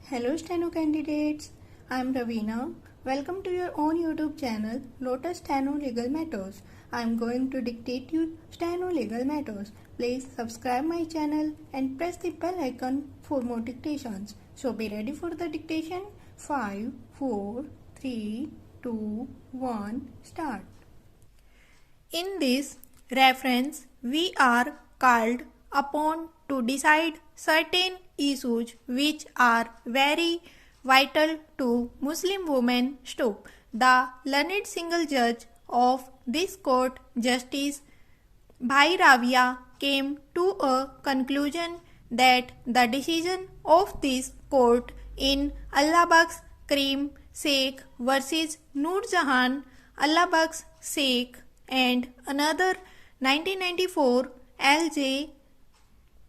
Hello Steno candidates, I am Ravina. Welcome to your own YouTube channel Lotus Steno Legal Matters. I am going to dictate you Steno Legal Matters. Please subscribe my channel and press the bell icon for more dictations. So be ready for the dictation. 5, 4, 3, 2, 1, start. In this reference, we are called upon to decide certain issues which are very vital to Muslim women. Stop. The learned single judge of this court, Justice Bhai Ravia, came to a conclusion that the decision of this court in Allah Bakhsh Karim Sheikh versus Noor Jahan, Allah Bakhsh Sheikh and another 1994 LJ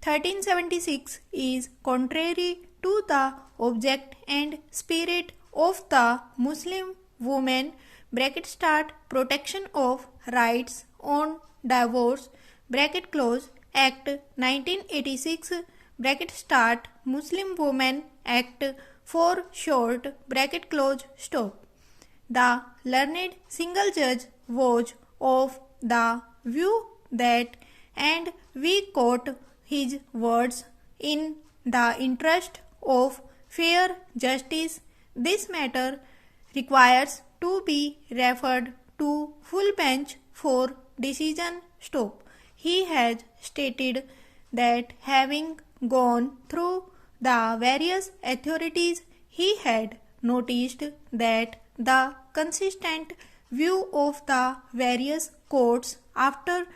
1376 is contrary to the object and spirit of the Muslim women (protection of rights on divorce) Act 1986 Muslim Women Act for short stop. The learned single judge was of the view that, and we quote his words, in the interest of fair justice, this matter requires to be referred to full bench for decision. Stop. He has stated that having gone through the various authorities, he had noticed that the consistent view of the various courts after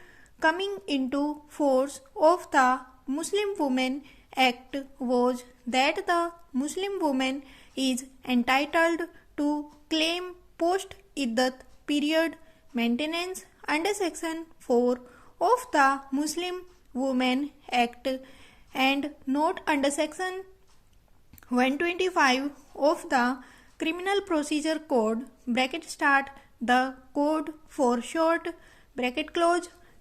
coming into force of the Muslim Women Act was that the Muslim woman is entitled to claim post-iddat period maintenance under Section 4 of the Muslim Women Act and not under Section 125 of the Criminal Procedure Code the code for short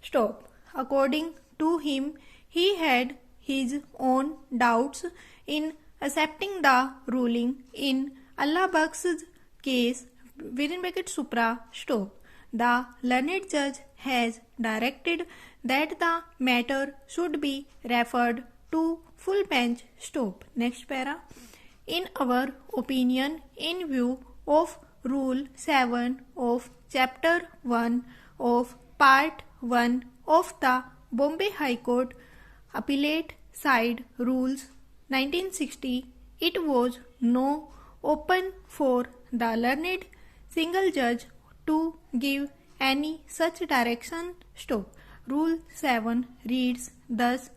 stop. According to him, he had his own doubts in accepting the ruling in Allah Bakhsh's case Supra stop. The learned judge has directed that the matter should be referred to full bench. Stop. Next para. In our opinion, in view of Rule 7 of Chapter 1 of Part 1 of the Bombay High Court Appellate Side Rules 1960, it was no open for the learned single judge to give any such direction. Stop. Rule 7 reads thus: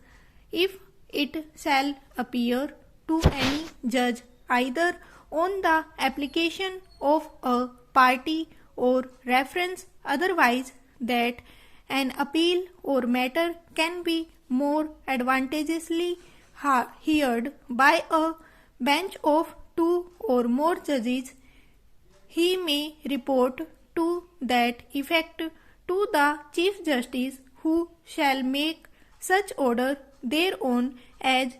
if it shall appear to any judge either on the application of a party or reference otherwise that an appeal or matter can be more advantageously heard by a bench of 2 or more judges, he may report to that effect to the Chief Justice, who shall make such order thereon as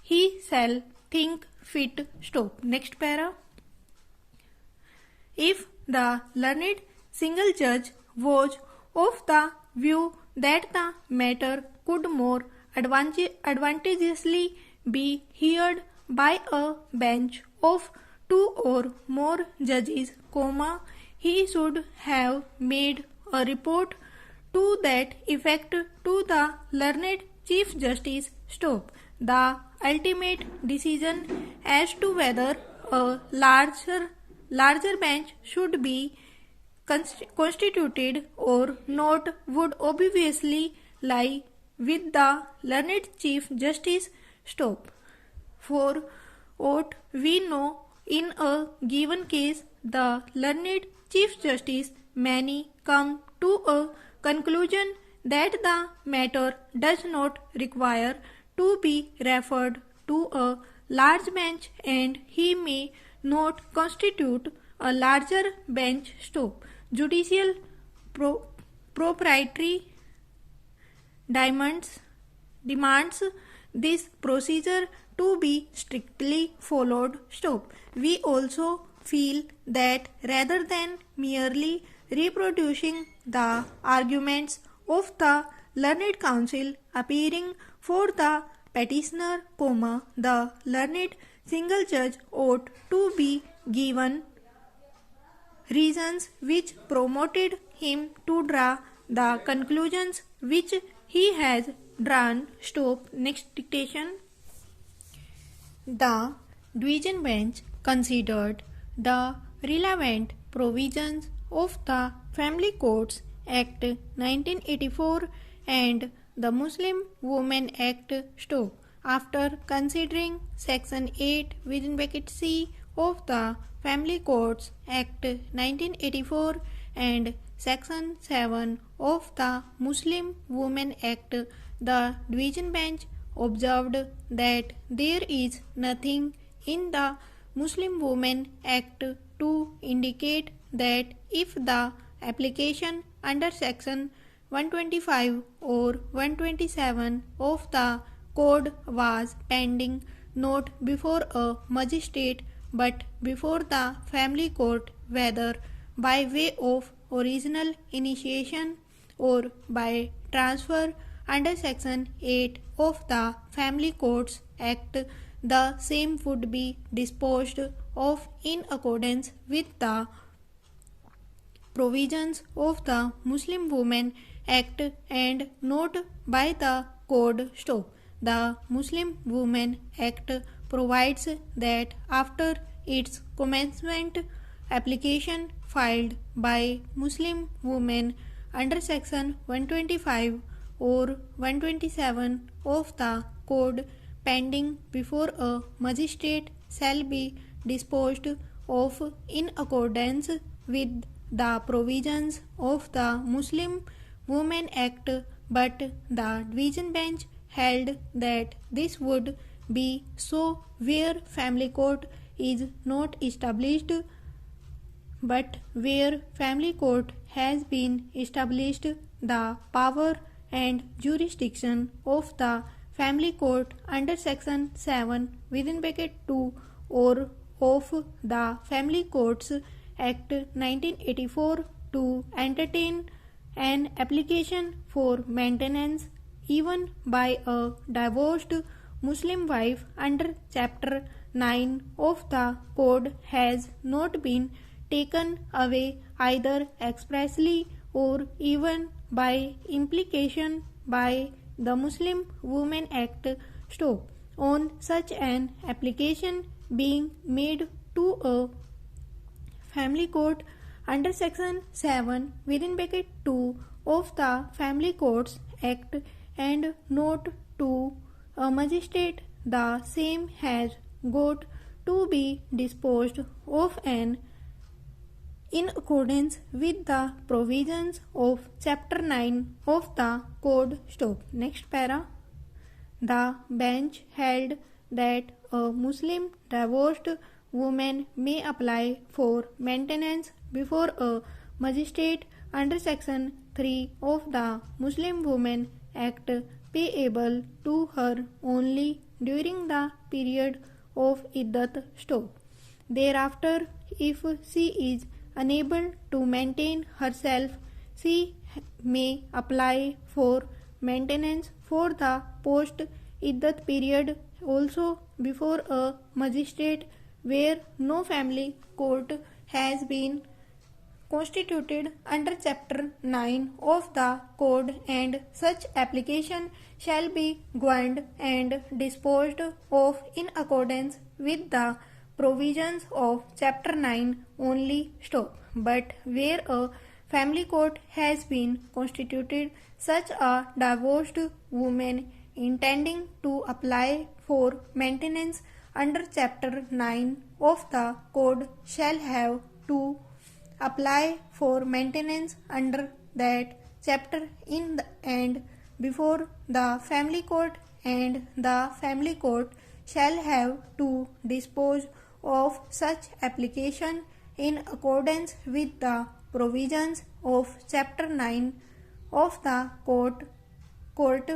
he shall think fit. Stop. Next para. If the learned single judge was of the view that the matter could more advantageously be heard by a bench of 2 or more judges, he should have made a report to that effect to the learned Chief Justice. Stop. The ultimate decision as to whether a larger bench should be constituted or not would obviously lie with the learned Chief Justice. Stop. For what we know, in a given case, the learned Chief Justice may come to a conclusion that the matter does not require to be referred to a large bench, and he may not constitute a larger bench. Stop. Judicial proprietary demands this procedure to be strictly followed. Stop. We also feel that rather than merely reproducing the arguments of the learned counsel appearing for the petitioner, the learned single judge ought to be given reasons which promoted him to draw the conclusions which he has drawn. Stop. Next dictation. The division bench considered the relevant provisions of the Family Courts Act 1984 and the Muslim Women Act. Stop. After considering Section 8 within bracket C of the Family Courts Act 1984 and Section 7 of the Muslim Women Act, the division bench observed that there is nothing in the Muslim Women Act to indicate that if the application under Section 125 or 127 of the Code was pending not before a magistrate but before the family court, whether by way of original initiation or by transfer under Section 8 of the Family Courts Act, the same would be disposed of in accordance with the provisions of the Muslim Women Act and not by the Code. Stop. The Muslim Women Act provides that after its commencement, application filed by Muslim women under Section 125 or 127 of the Code pending before a magistrate shall be disposed of in accordance with the provisions of the Muslim Women Act, but the division bench held that this would be so where family court is not established, but where family court has been established, the power and jurisdiction of the family court under Section 7 within bracket 2 or of the Family Courts Act 1984 to entertain an application for maintenance even by a divorced Muslim wife under Chapter 9 of the Code has not been taken away either expressly or even by implication by the Muslim Women Act. Stop. On such an application being made to a family court under Section 7 within bracket 2 of the Family Courts Act and not to a magistrate, the same has got to be disposed of and in accordance with the provisions of Chapter 9 of the Code. Stop. Next para. The bench held that a Muslim divorced woman may apply for maintenance before a magistrate under Section 3 of the Muslim Women Act payable to her only during the period of iddat. Stop. Thereafter, if she is unable to maintain herself, she may apply for maintenance for the post iddat period also before a magistrate where no family court has been constituted under Chapter 9 of the Code, and such application shall be granted and disposed of in accordance with the provisions of Chapter 9 only. Stop. But where a family court has been constituted, such a divorced woman intending to apply for maintenance under Chapter 9 of the Code shall have to apply for maintenance under that chapter in the and before the family court, and the family court shall have to dispose of such application in accordance with the provisions of Chapter 9 of the court,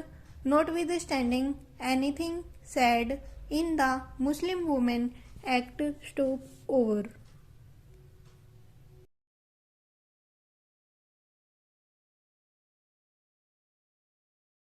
notwithstanding anything said in the Muslim Women Act stop over.